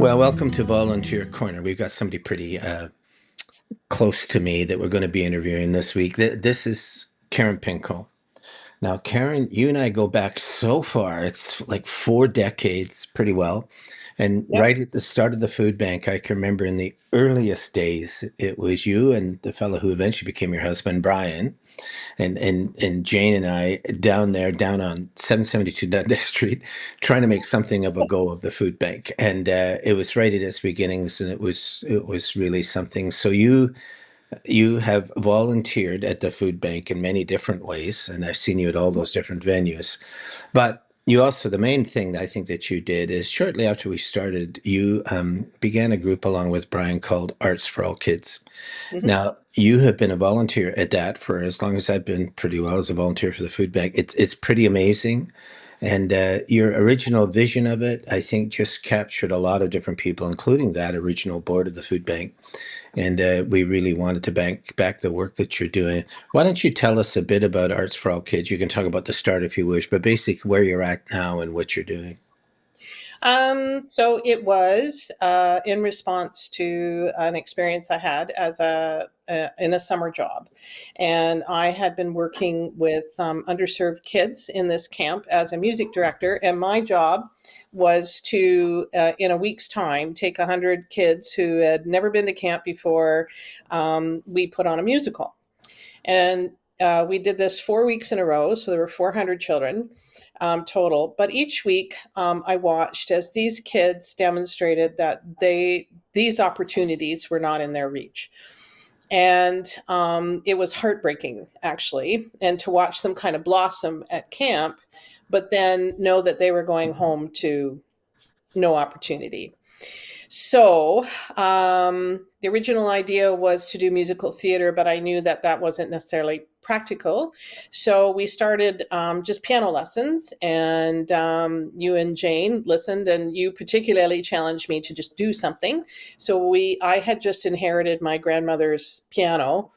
Well, welcome to Volunteer Corner. We've got somebody pretty close to me that we're going to be interviewing this week. This is Karen Pincombe. Now, Karen, you and I go back so far. It's like 4 decades, pretty well. And Yep. right at the start of the food bank, I can remember in the earliest days, it was you and the fellow who eventually became your husband, Brian, and Jane and I down there, down on 772 Dundas Street, trying to make something of a go of the food bank. And it was right at its beginnings, and it was really something. So you have volunteered at the food bank in many different ways, and I've seen you at all those different venues. But you also, the main thing that I think that you did is shortly after we started, you began a group along with Brian called Arts for All Kids. Hmm. Now, you have been a volunteer at that for as long as I've been pretty well as a volunteer for the food bank. It's pretty amazing. And your original vision of it, I think, just captured a lot of different people, including that original board of the food bank. And we really wanted to back the work that you're doing. Why don't you tell us a bit about Arts for All Kids? You can talk about the start if you wish, but basically where you're at now and what you're doing. So it was in response to an experience I had as in a summer job, and I had been working with underserved kids in this camp as a music director, and my job was to, in a week's time, take 100 kids who had never been to camp before. We put on a musical, and we did this 4 weeks in a row. So there were 400 children total. But each week, I watched as these kids demonstrated that these opportunities were not in their reach. And it was heartbreaking, actually, and to watch them kind of blossom at camp, but then know that they were going home to no opportunity. So the original idea was to do musical theater, but I knew that that wasn't necessarily practical. So we started just piano lessons, and you and Jane listened, and you particularly challenged me to just do something. So I had just inherited my grandmother's piano,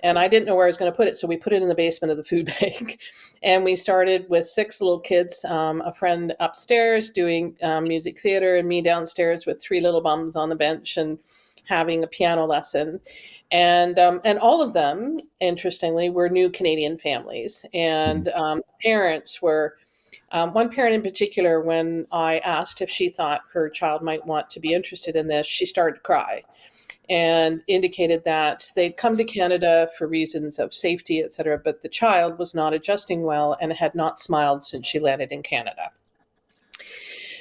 and I didn't know where I was going to put it. So we put it in the basement of the food bank. And we started with 6 little kids, a friend upstairs doing music theater, and me downstairs with 3 little bums on the bench and having a piano lesson. And all of them, interestingly, were new Canadian families. And parents were, one parent in particular, when I asked if she thought her child might want to be interested in this, she started to cry and indicated that they'd come to Canada for reasons of safety, et cetera, but the child was not adjusting well and had not smiled since she landed in Canada.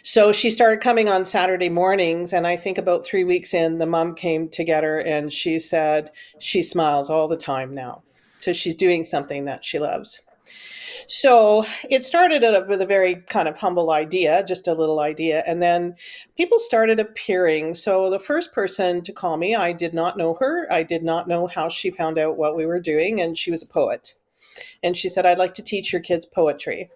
So she started coming on Saturday mornings, and I think about 3 weeks in, the mom came to get her, and she said she smiles all the time now. So she's doing something that she loves. So it started with a very kind of humble idea, just a little idea. And then people started appearing. So the first person to call me, I did not know her. I did not know how she found out what we were doing. And she was a poet. And she said, "I'd like to teach your kids poetry."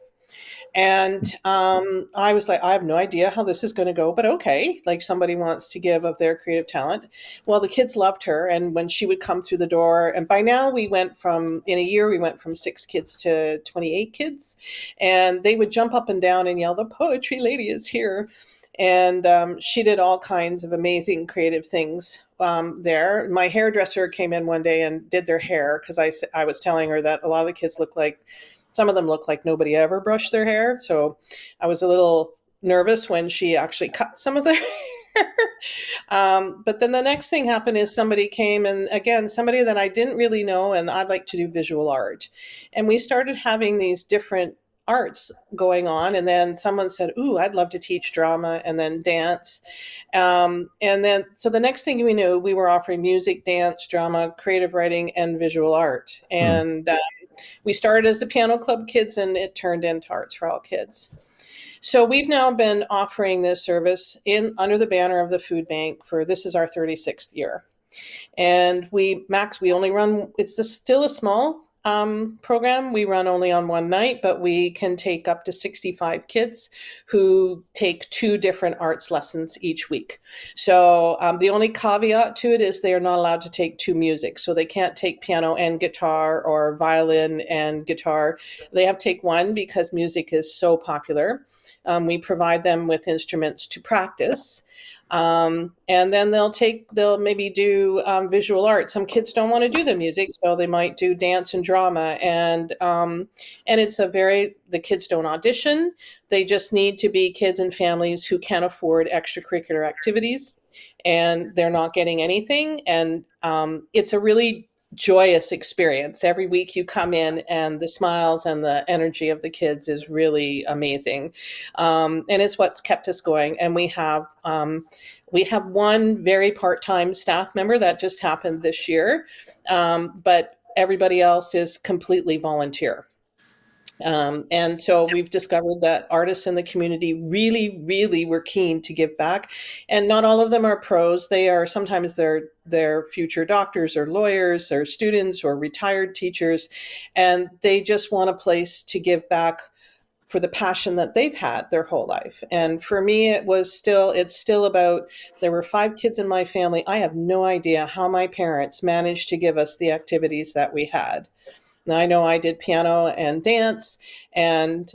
And I was like, I have no idea how this is going to go, but okay, like somebody wants to give of their creative talent. Well, the kids loved her. And when she would come through the door, and by now in a year, we went from 6 kids to 28 kids. And they would jump up and down and yell, "The poetry lady is here." And she did all kinds of amazing creative things there. My hairdresser came in one day and did their hair because I was telling her that a lot of the kids look like, some of them look like nobody ever brushed their hair. So I was a little nervous when she actually cut some of their hair. But then the next thing happened is somebody came, and again, somebody that I didn't really know, and I'd like to do visual art. And we started having these different arts going on. And then someone said, "Ooh, I'd love to teach drama and then dance." And then, so the next thing we knew, we were offering music, dance, drama, creative writing, and visual art. Hmm. And we started as the Piano Club Kids, and it turned into Arts for All Kids. So we've now been offering this service in under the banner of the food bank for, this is our 36th year. And we only run, it's still a small program. We run only on one night, but we can take up to 65 kids who take 2 different arts lessons each week. So the only caveat to it is they are not allowed to take 2 music. So they can't take piano and guitar or violin and guitar. They have to take one because music is so popular. We provide them with instruments to practice. And then they'll maybe do visual art. Some kids don't want to do the music, so they might do dance and drama. And it's the kids don't audition. They just need to be kids and families who can afford extracurricular activities, and they're not getting anything. And it's a really joyous experience. Every week you come in, and the smiles and the energy of the kids is really amazing. And it's what's kept us going. And we have one very part-time staff member that just happened this year, but everybody else is completely volunteer. And so we've discovered that artists in the community really, really were keen to give back. And not all of them are pros. They are sometimes they're future doctors or lawyers or students or retired teachers, and they just want a place to give back for the passion that they've had their whole life. And for me, it's still about, there were 5 kids in my family. I have no idea how my parents managed to give us the activities that we had. Now, I know I did piano and dance. And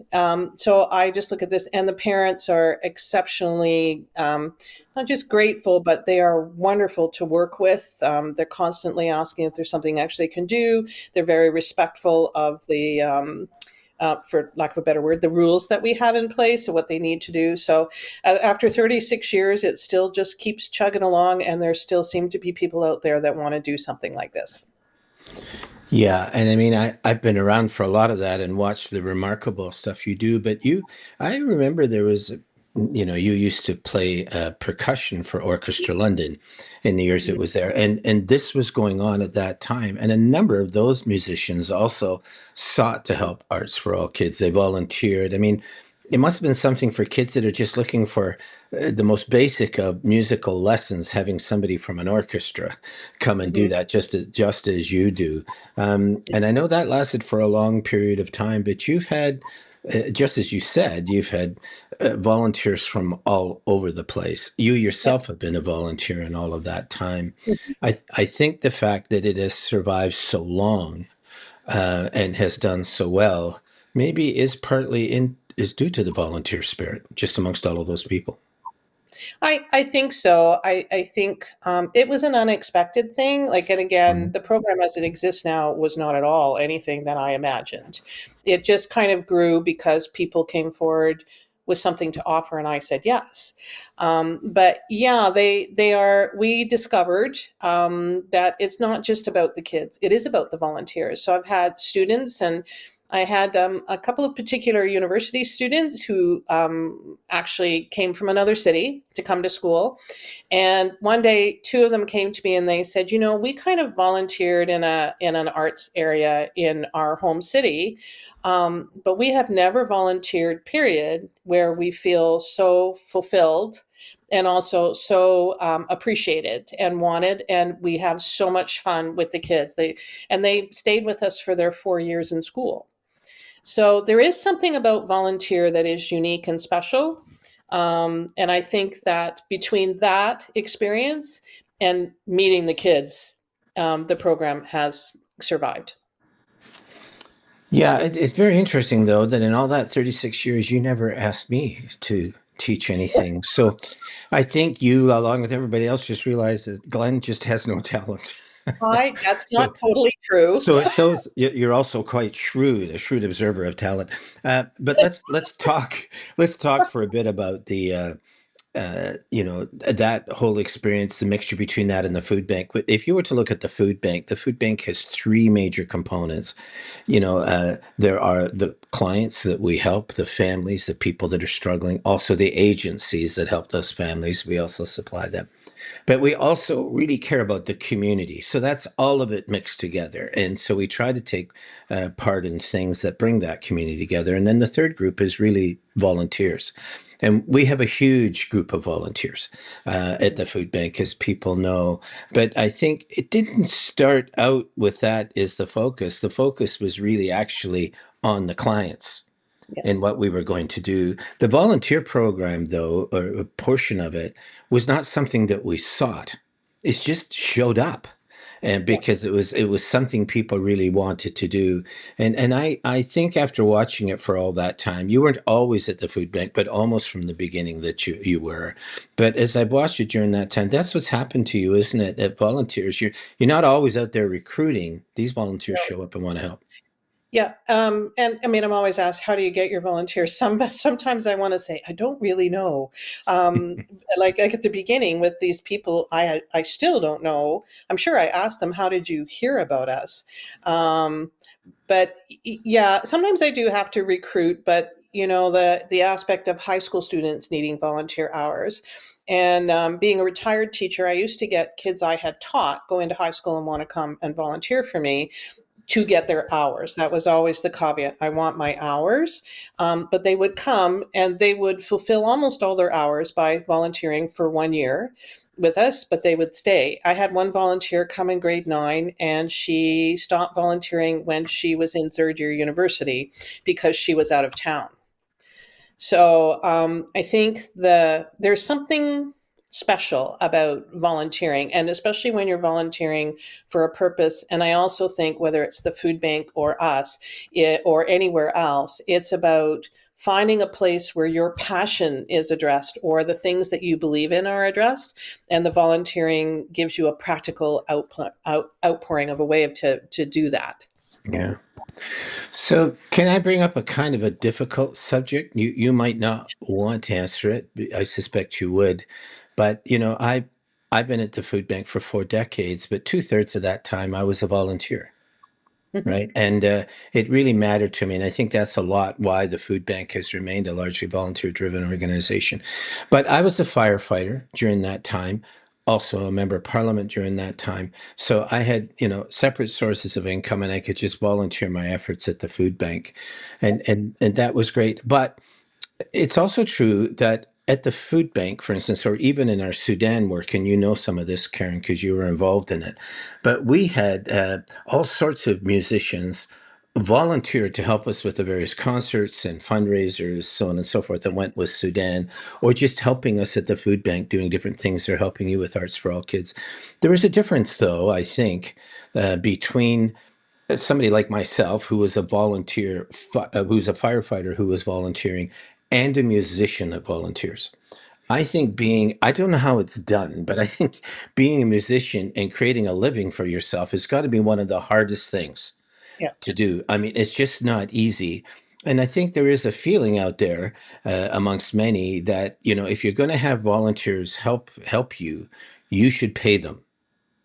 so I just look at this, and the parents are exceptionally not just grateful, but they are wonderful to work with. They're constantly asking if there's something actually they can do. They're very respectful of for lack of a better word, the rules that we have in place and what they need to do. So after 36 years, it still just keeps chugging along, and there still seem to be people out there that want to do something like this. Yeah, and I mean, I've been around for a lot of that and watched the remarkable stuff you do. But I remember there was, you used to play percussion for Orchestra London in the years it was there, and this was going on at that time. And a number of those musicians also sought to help Arts for All Kids. They volunteered. I mean, it must have been something for kids that are just looking for the most basic of musical lessons, having somebody from an orchestra come and do Mhm. that just as you do. And I know that lasted for a long period of time, but you've had, just as you said, you've had volunteers from all over the place. You Yep. yourself have been a volunteer in all of that time. Mhm. I think the fact that it has survived so long and has done so well maybe is due to the volunteer spirit just amongst all of those people. I think so. I think it was an unexpected thing. Like, and again, Mhm. the program as it exists now was not at all anything that I imagined. It just kind of grew because people came forward with something to offer, and I said yes. But yeah, they are. We discovered that it's not just about the kids; it is about the volunteers. So I've had students, and I had a couple of particular university students who actually came from another city to come to school. And one day, 2 of them came to me and they said, we kind of volunteered in an arts area in our home city, but we have never volunteered, period, where we feel so fulfilled and also so appreciated and wanted, and we have so much fun with the kids. They stayed with us for their 4 years in school. So there is something about volunteer that is unique and special. And I think that between that experience and meeting the kids, the program has survived. Yeah, it's very interesting though that in all that 36 years, you never asked me to teach anything. So I think you, along with everybody else, just realized that Glenn just has no talent. That's not So, totally true. so it shows you're also quite shrewd, a shrewd observer of talent. But let's talk for a bit about that whole experience, the mixture between that and the food bank. If you were to look at the food bank has three major components. There are the clients that we help, the families, the people that are struggling, also the agencies that help those families. We also supply them. But we also really care about the community. So that's all of it mixed together. And so we try to take part in things that bring that community together. And then the third group is really volunteers. And we have a huge group of volunteers at the food bank, as people know. But I think it didn't start out with that as the focus. The focus was really actually on the clients and Yes. what we were going to do. The volunteer program, though, or a portion of it, was not something that we sought. It just showed up. and Yeah. because it was something people really wanted to do. And I think after watching it for all that time, you weren't always at the food bank, but almost from the beginning that you were. But as I've watched you during that time, that's what's happened to you, isn't it? At volunteers, you're not always out there recruiting. These volunteers show up and want to help. Yeah, and I mean, I'm always asked, "How do you get your volunteers?" Sometimes I want to say, "I don't really know." Um, like at the beginning with these people, I still don't know. I'm sure I asked them, "How did you hear about us?" Um, but yeah, sometimes I do have to recruit. But the aspect of high school students needing volunteer hours, and being a retired teacher, I used to get kids I had taught go into high school and want to come and volunteer for me to get their hours. That was always the caveat. I want my hours. But they would come and they would fulfill almost all their hours by volunteering for 1 year with us, but they would stay. I had one volunteer come in grade 9, and she stopped volunteering when she was in third year university because she was out of town. So I think there's something special about volunteering, and especially when you're volunteering for a purpose. And I also think whether it's the food bank or us, or anywhere else, it's about finding a place where your passion is addressed or the things that you believe in are addressed, and the volunteering gives you a practical outpouring of a way to do that. Yeah. So, can I bring up a kind of a difficult subject? You might not want to answer it. I suspect you would, but I've been at the food bank for 4 decades, but 2/3 of that time I was a volunteer. Mhm. Right. And it really mattered to me. And I think that's a lot why the food bank has remained a largely volunteer driven organization. But I was a firefighter during that time, also a member of parliament during that time. So I had, separate sources of income, and I could just volunteer my efforts at the food bank. And that was great. But it's also true that at the food bank, for instance, or even in our Sudan work, and you know some of this, Karen, because you were involved in it, but we had all sorts of musicians volunteer to help us with the various concerts and fundraisers, so on and so forth, that went with Sudan, or just helping us at the food bank doing different things, or helping you with Arts for All Kids. There is a difference, though, I think, between somebody like myself who was a volunteer, who's a firefighter who was volunteering, and a musician that volunteers. I don't know how it's done, but I think being a musician and creating a living for yourself has got to be one of the hardest things to Yes. do. I mean, it's just not easy. And I think there is a feeling out there amongst many that, if you're going to have volunteers help you, you should pay them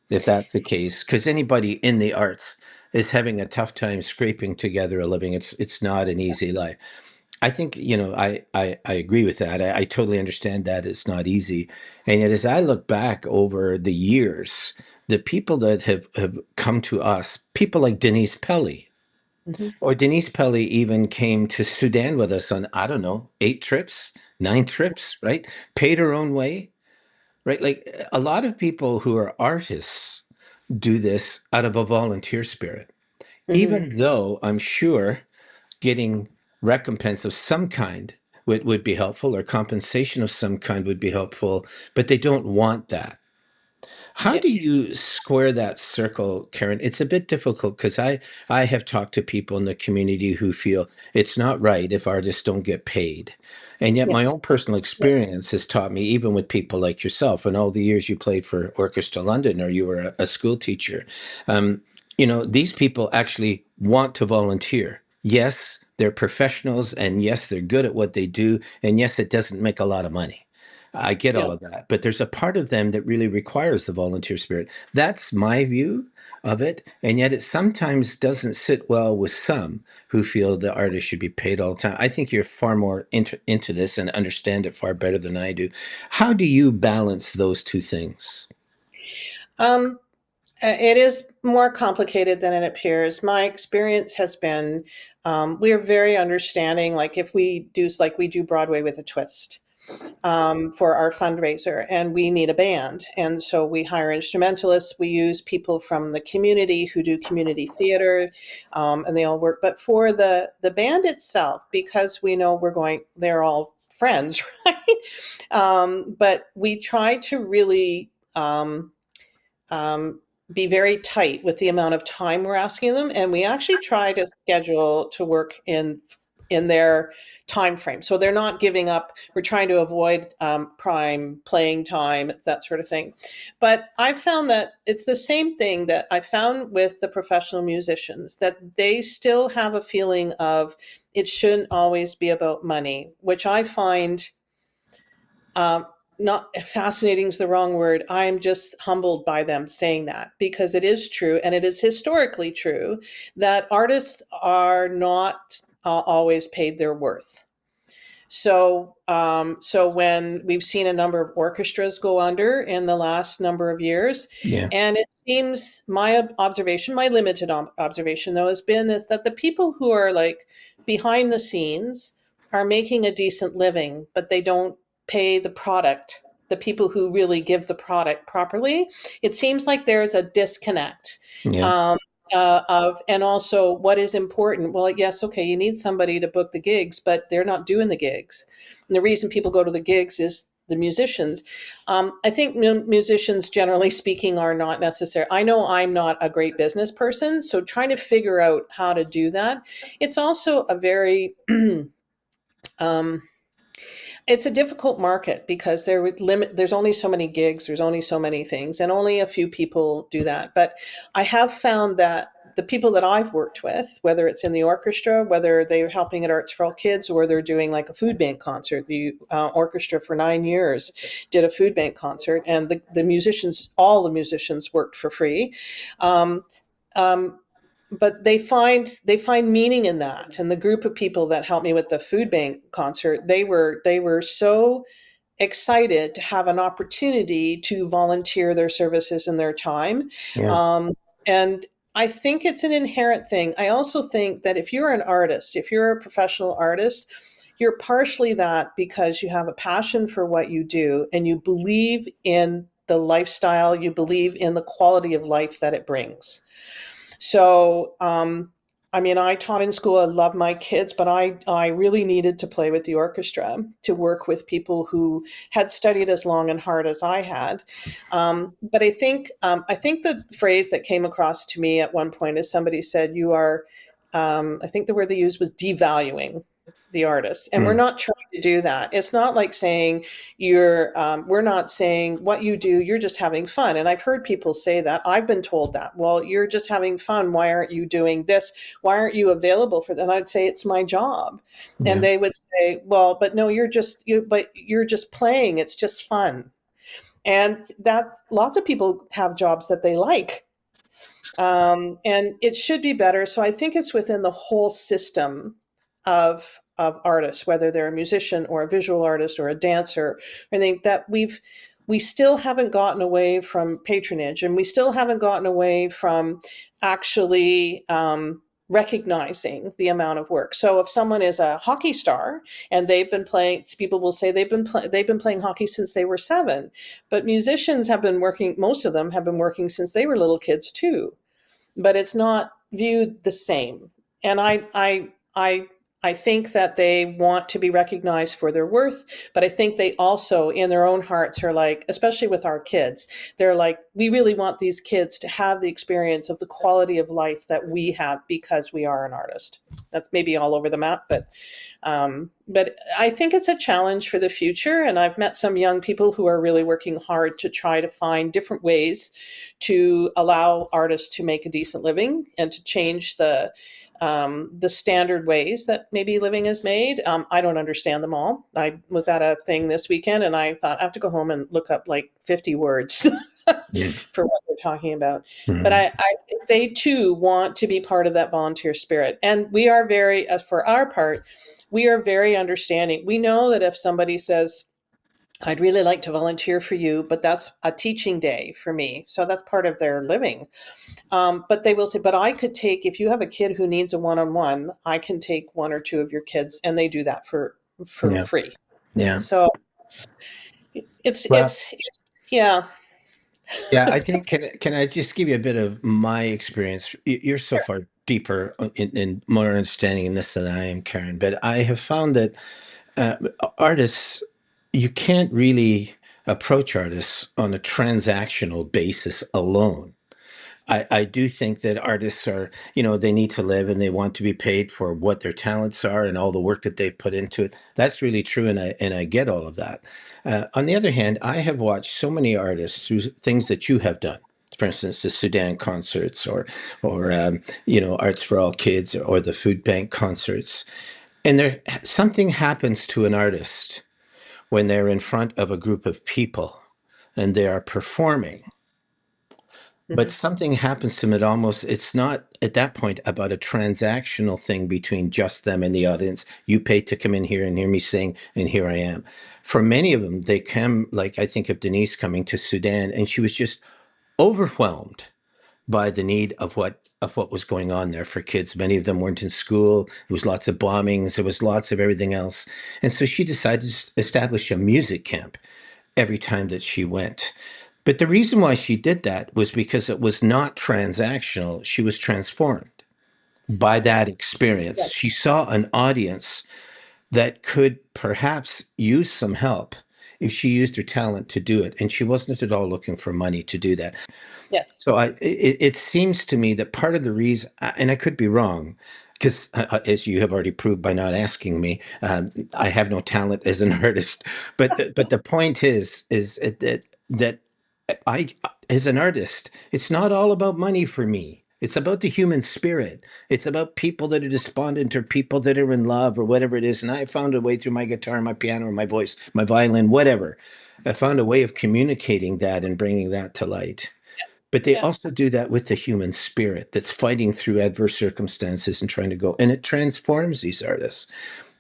if that's the case, because anybody in the arts is having a tough time scraping together a living. It's not an easy life. I think I agree with that. I totally understand that it's not easy, and yet as I look back over the years, the people that have come to us, people like Denise Pelly, Hmm. or Denise Pelly even came to Sudan with us on, I don't know, 8 trips, 9 trips, right? Paid her own way, right? Like a lot of people who are artists do this out of a volunteer spirit, Hmm. even though I'm sure getting recompense of some kind would be helpful, or compensation of some kind would be helpful, but they don't want that. How Yeah. do you square that circle, Karen? It's a bit difficult because I have talked to people in the community who feel it's not right if artists don't get paid. And yet my Yes. own personal Yeah. experience has taught me, even with people like yourself and all the years you played for Orchestra London, or you were a school teacher, um, these people actually want to volunteer. Yes, they're professionals, and yes, they're good at what they do, and yes, it doesn't make a lot of money. I get Yeah. all of that, but there's a part of them that really requires the volunteer spirit. That's my view of it. And yet it sometimes doesn't sit well with some who feel the artist should be paid all the time. I think you're far more into this and understand it far better than I do. How do you balance those two things? Um, it is more complicated than it appears. My experience has been we are very understanding. Like if we do Broadway with a twist for our fundraiser, and we need a band, and so we hire instrumentalists. We use people from the community who do community theater, and they all work. But for the band itself, because we know they're all friends, right? But we try to really. Um, be very tight with the amount of time we're asking them, and we actually try to schedule to work in their time frame, so they're not giving up. We're trying to avoid prime playing time, that sort of thing. But I found that it's the same thing that I found with the professional musicians, that they still have a feeling of it shouldn't always be about money, which I find um, not fascinating is the wrong word. I'm just humbled by them saying that, because it is true, and it is historically true, that artists are not always paid their worth. So when we've seen a number of orchestras go under in the last number of years, Yeah. and it seems my observation, my limited observation though, has been is that the people who are like behind the scenes are making a decent living, but they don't pay the product, the people who really give the product properly. It seems like there's a disconnect. Yeah. Um, of and also what is important. Well, yes, okay, you need somebody to book the gigs, but they're not doing the gigs. And the reason people go to the gigs is the musicians. I think musicians, generally speaking, are not necessary. I know I'm not a great business person, so trying to figure out how to do that. It's also a very um, it's a difficult market, because there's only so many gigs, there's only so many things, and only a few people do that. But I have found that the people that I've worked with, whether it's in the orchestra, whether they're helping at Arts for All Kids, or they're doing like a food bank concert, the orchestra for 9 years did a food bank concert, and the musicians, all the musicians worked for free. Um, um, but they find meaning in that. And the group of people that helped me with the food bank concert, they were so excited to have an opportunity to volunteer their services and their time. Yeah. um, and I think it's an inherent thing. I also think that if you're an artist, if you're a professional artist, you're partially that because you have a passion for what you do, and you believe in the lifestyle, you believe in the quality of life that it brings. So, I mean, I taught in school. I love my kids, but I really needed to play with the orchestra, to work with people who had studied as long and hard as I had. But I think the phrase that came across to me at one point is somebody said, "You are." I think the word they used was devaluing the artist, and we're Mm. not trying to do that. It's not like saying you're. We're not saying what you do. You're just having fun, and I've heard people say that. I've been told that. Well, you're just having fun. Why aren't you doing this? Why aren't you available for that? And I'd say it's my job, and Yeah. they would say, well, but no, but you're just playing. It's just fun, and that's lots of people have jobs that they like, and it should be better. So I think it's within the whole system of artists, whether they're a musician or a visual artist or a dancer. I think that we still haven't gotten away from patronage, and we still haven't gotten away from actually recognizing the amount of work. So if someone is a hockey star and they've been playing, people will say they've been playing hockey since they were 7, but musicians have been working. Most of them have been working since they were little kids too, but it's not viewed the same. And I I think that they want to be recognized for their worth, but I think they also, in their own hearts, are like, especially with our kids, they're like, we really want these kids to have the experience of the quality of life that we have because we are an artist. That's maybe all over the map, but I think it's a challenge for the future. And I've met some young people who are really working hard to try to find different ways to allow artists to make a decent living, and to change the standard ways that maybe living is made. I don't understand them all. I was at a thing this weekend, and I thought I have to go home and look up like 50 words Yeah. for what they're talking about. But Mhm. they too want to be part of that volunteer spirit. And we are very, for our part, we are very understanding. We know that if somebody says, I'd really like to volunteer for you, but that's a teaching day for me. So that's part of their living. But they will say, but I could take, if you have a kid who needs a one-on-one, I can take one or two of your kids, and they do that for Yeah. free. Yeah. So it's, Well, it's, it's yeah. yeah, I think can I just give you a bit of my experience? You're so far deeper in more understanding in this than I am, Karen. But I have found that uh, artists, you can't really approach artists on a transactional basis alone. I do think that artists are, they need to live and they want to be paid for what their talents are and all the work that they put into it. That's really true, and I get all of that. On the other hand, I have watched so many artists through things that you have done. For instance, the Sudan concerts, or Arts for All Kids, or the food bank concerts, and there something happens to an artist when they're in front of a group of people and they are performing, but Mhm. something happens to them. It's not at that point about a transactional thing between just them and the audience. You paid to come in here and hear me sing, and here I am. For many of them, they come, like I think of Denise coming to Sudan, and she was just overwhelmed by the need of what was going on there for kids. Many of them weren't in school. There was lots of bombings. There was lots of everything else. And so she decided to establish a music camp every time that she went. But the reason why she did that was because it was not transactional. She was transformed by that experience. Yes. She saw an audience that could perhaps use some help if she used her talent to do it. And she wasn't at all looking for money to do that. Yes. So it seems to me that part of the reason, and I could be wrong, because as you have already proved by not asking me, I have no talent as an artist. But the point is that I, as an artist, it's not all about money for me. It's about the human spirit. It's about people that are despondent, or people that are in love, or whatever it is. And I found a way through my guitar, my piano, or my voice, my violin, whatever. I found a way of communicating that and bringing that to light. But they Yeah. also do that with the human spirit that's fighting through adverse circumstances and trying to go, and it transforms these artists.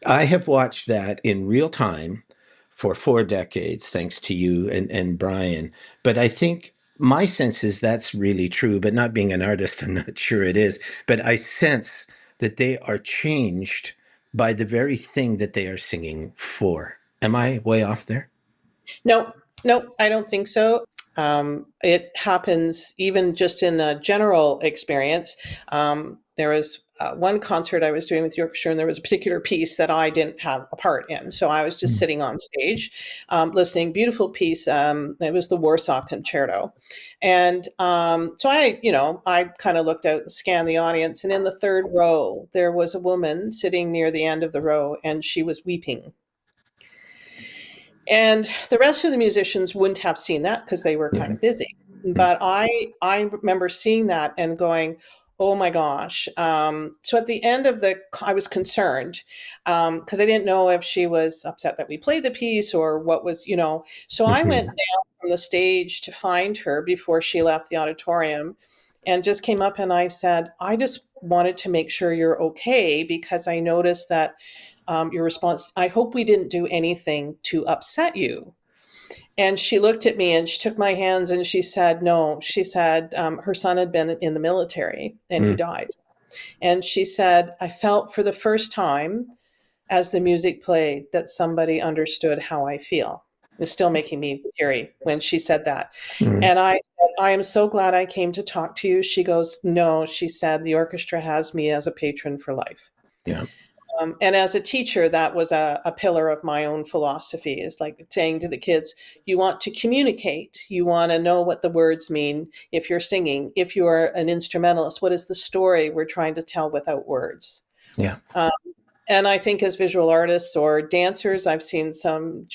I have watched that in real time for 4 decades, thanks to you and Brian. But I think my sense is that's really true, but not being an artist, I'm not sure it is. But I sense that they are changed by the very thing that they are singing for. Am I way off there? No, no, I don't think so. It happens even just in a general experience. There was one concert I was doing with Yorkshire, and there was a particular piece that I didn't have a part in. So I was just Mm. sitting on stage, listening. Beautiful piece. It was the Warsaw Concerto, and so I kind of looked out and scanned the audience, and in the third row there was a woman sitting near the end of the row, and she was weeping, and the rest of the musicians wouldn't have seen that because they were kind Yeah. of busy. Mm. But I remember seeing that and going, "Oh my gosh!" So at the end of I was concerned because I didn't know if she was upset that we played the piece or what was. So I went Mhm. down from the stage to find her before she left the auditorium, and just came up and I said, "I just wanted to make sure you're okay because I noticed that your response, I hope we didn't do anything to upset you." And she looked at me and she took my hands and she said, no, she said her son had been in the military and he Mm. died. And she said, I felt for the first time as the music played that somebody understood how I feel. It's still making me teary when she said that. Mm. And I said, I am so glad I came to talk to you. She goes, no, she said, the orchestra has me as a patron for life. Yeah. And as a teacher, that was a pillar of my own philosophy, is like saying to the kids, you want to communicate. You want to know what the words mean if you're singing. If you're an instrumentalist, what is the story we're trying to tell without words? Yeah. Um, and I think as visual artists or dancers, I've seen some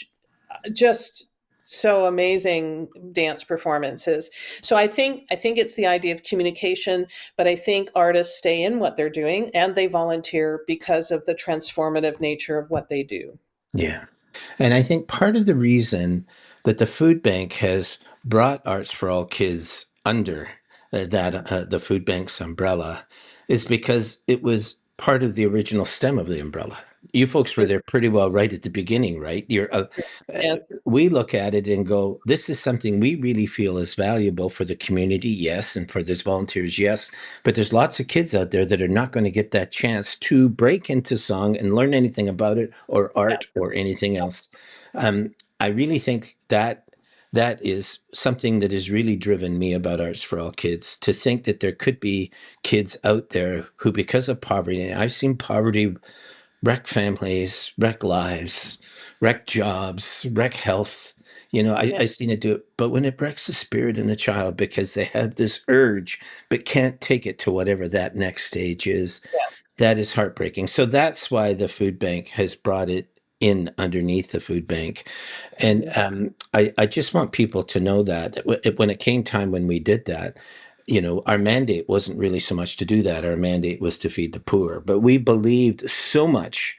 just so amazing dance performances. So I think it's the idea of communication, but I think artists stay in what they're doing and they volunteer because of the transformative nature of what they do. Yeah. And I think part of the reason that the food bank has brought Arts for All Kids under the food bank's umbrella is because it was part of the original stem of the umbrella. You folks were there pretty well right at the beginning, right? Uh, Yes. we look at it and go, this is something we really feel is valuable for the community, yes, and for those volunteers, yes. But there's lots of kids out there that are not going to get that chance to break into song and learn anything about it, or Yeah. art, or anything else. I really think that is something that has really driven me about Arts for All Kids, to think that there could be kids out there who, because of poverty, and I've seen poverty wreck families, wreck lives, wreck jobs, wreck health. You know, Yeah. I seen it do it, but when it wrecks the spirit in the child because they have this urge but can't take it to whatever that next stage is, that is heartbreaking. So that's why the food bank has brought it in underneath the food bank. And Mhm. I just want people to know that when it came time when we did that, you know, our mandate wasn't really so much to do that. Our mandate was to feed the poor. But we believed so much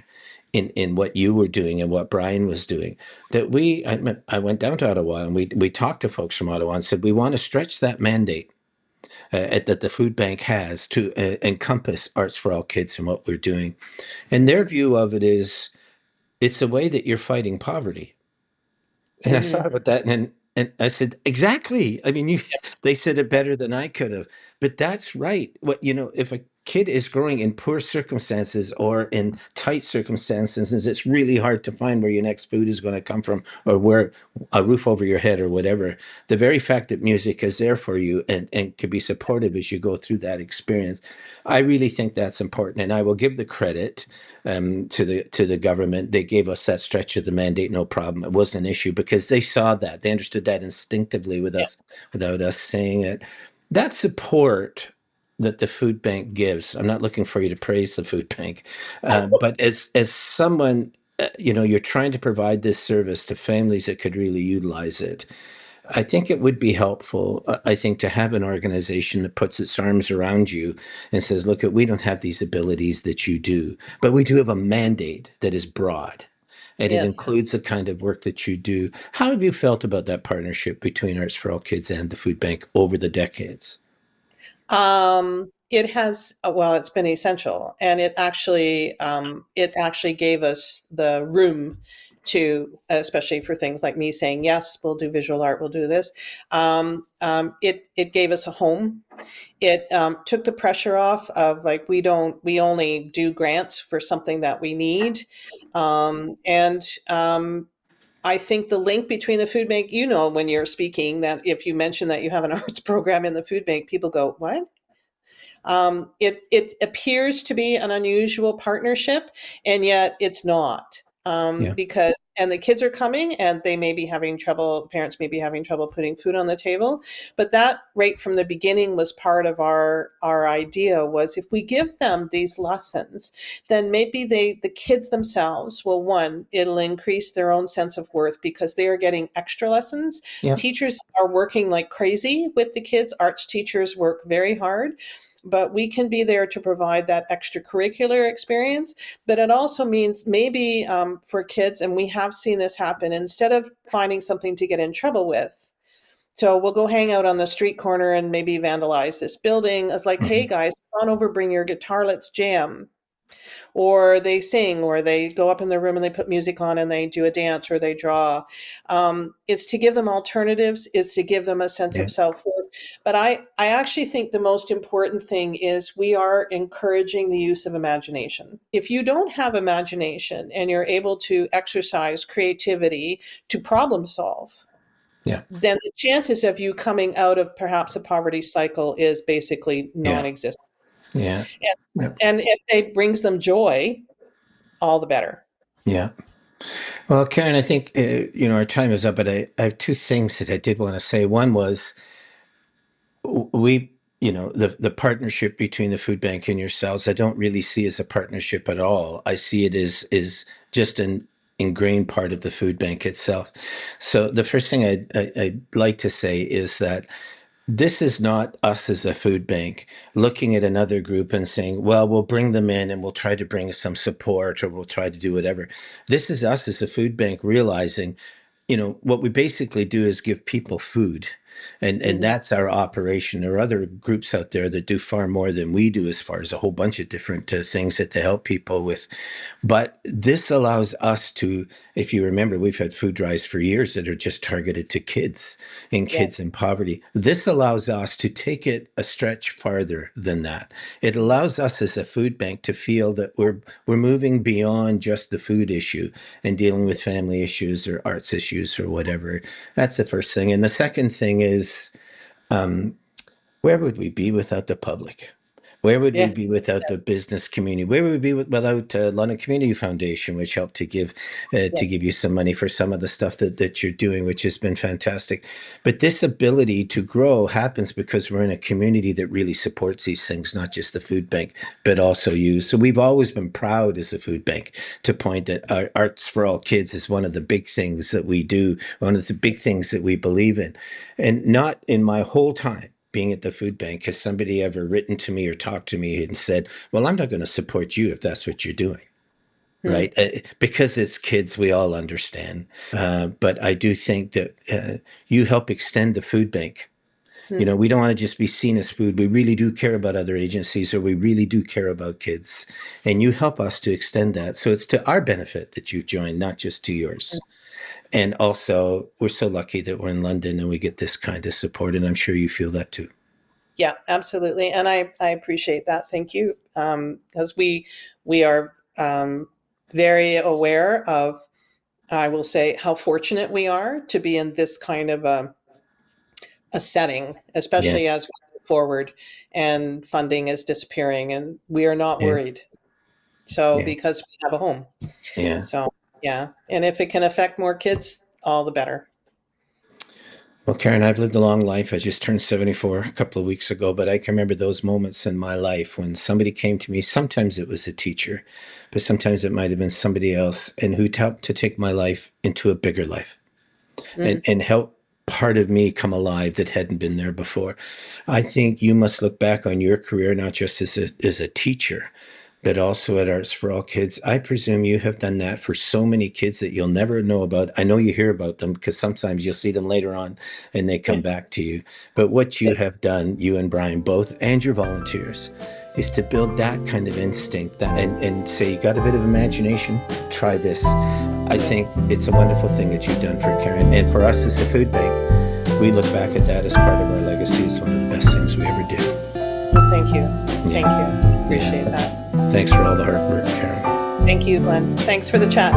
in what you were doing and what Brian was doing that I went down to Ottawa and we talked to folks from Ottawa and said we want to stretch that mandate that the food bank has to encompass Arts for All Kids and what we're doing. And their view of it is it's a way that you're fighting poverty. And I Mhm. thought about that, and I said, exactly. I mean, they said it better than I could have. But that's right. What you know, if a kid is growing in poor circumstances or in tight circumstances, it's really hard to find where your next food is going to come from or where a roof over your head or whatever. The very fact that music is there for you and can be supportive as you go through that experience, I really think that's important. And I will give the credit to the government. They gave us that stretch of the mandate, no problem. It wasn't an issue because they saw that, they understood that instinctively with Yeah. us, without us saying it. That support that the food bank gives. I'm not looking for you to praise the food bank, but as someone, you know, you're trying to provide this service to families that could really utilize it. I think it would be helpful, I think, to have an organization that puts its arms around you and says, look, we don't have these abilities that you do, but we do have a mandate that is broad and it Yes. includes the kind of work that you do. How have you felt about that partnership between Arts for All Kids and the food bank over the decades? It has well, it's been essential, and it actually gave us the room to, especially for things like me saying, "Yes, we'll do visual art, we'll do this." It gave us a home. It took the pressure off of like we only do grants for something that we need, and I think the link between the food bank, you know, when you're speaking, that if you mention that you have an arts program in the food bank, people go, "What?" It appears to be an unusual partnership, and yet it's not. Yeah, Because and the kids are coming, and they may be having trouble. Parents may be having trouble putting food on the table, but that right from the beginning was part of our idea. Was if we give them these lessons, then maybe the kids themselves will one. It'll increase their own sense of worth because they are getting extra lessons. yeah, Teachers are working like crazy with the kids. Arts teachers work very hard, but we can be there to provide that extracurricular experience. But it also means maybe for kids, and we have seen this happen, instead of finding something to get in trouble with, so we'll go hang out on the street corner and maybe vandalize this building. It's like, hey mhm, guys, come on over, bring your guitar, let's jam. Or they sing, or they go up in their room and they put music on and they do a dance or they draw. It's to give them alternatives. It's to give them a sense yeah, of self worth. But I actually think the most important thing is we are encouraging the use of imagination. If you don't have imagination and you're able to exercise creativity to problem solve, yeah, then the chances of you coming out of perhaps a poverty cycle is basically yeah, non-existent. yeah, And, yeah, and if it brings them joy, all the better. yeah. Well, Karen, I think you know our time is up, but I have two things that I did want to say. One was we, you know, the partnership between the food bank and yourselves, I don't really see as a partnership at all. I see it as is just an ingrained part of the food bank itself. So the first thing I'd like to say is that this is not us as a food bank looking at another group and saying, well, we'll bring them in and we'll try to bring some support or we'll try to do whatever. This is us as a food bank realizing, you know, what we basically do is give people food. And Mhm. that's our operation. There are other groups out there that do far more than we do as far as a whole bunch of different things that they help people with. But this allows us to, if you remember, we've had food drives for years that are just targeted to kids and kids Yes. in poverty. This allows us to take it a stretch farther than that. It allows us as a food bank to feel that we're moving beyond just the food issue and dealing with family issues or arts issues or whatever. That's the first thing. And the second thing is, where would we be without the public? Where would we Yeah. be without the business community? Where would we be without London Community Foundation, which helped to give you some money for some of the stuff that you're doing, which has been fantastic. But this ability to grow happens because we're in a community that really supports these things, not just the food bank, but also you. So we've always been proud as a food bank to point that our Arts for All Kids is one of the big things that we do, one of the big things that we believe in. And not in my whole time being at the food bank has somebody ever written to me or talked to me and said, well, I'm not going to support you if that's what you're doing. Hmm. Right. Because it's kids, we all understand. But I do think that you help extend the food bank. Hmm. We don't want to just be seen as food. We really do care about other agencies, or we really do care about kids. And you help us to extend that. So it's to our benefit that you've joined, not just to yours. And also, we're so lucky that we're in London and we get this kind of support. And I'm sure you feel that too. Yeah, absolutely. And I appreciate that. Thank you. Because we are very aware of, I will say, how fortunate we are to be in this kind of a setting, Yeah. especially as we move forward and funding is disappearing, and we are not Yeah. worried. So, Yeah. because we have a home. Yeah. So, yeah. And if it can affect more kids, all the better. Well, Karen, I've lived a long life. I just turned 74 a couple of weeks ago, but I can remember those moments in my life when somebody came to me. Sometimes it was a teacher, but sometimes it might have been somebody else, and who helped to take my life into a bigger life Mm. and help part of me come alive that hadn't been there before. I think you must look back on your career, not just as a teacher, but also at Arts for All Kids. I presume you have done that for so many kids that you'll never know about. I know you hear about them because sometimes you'll see them later on and they come back to you. But what you have done, you and Brian both, and your volunteers, is to build that kind of instinct and say, you got a bit of imagination, try this. I think it's a wonderful thing that you've done for Karen. And for us as a food bank, we look back at that as part of our legacy as one of the best things we ever did. Well, thank you. Thank Yeah. you. Appreciate Yeah. that. Thanks for all the hard work, Karen. Thank you, Glenn. Thanks for the chat.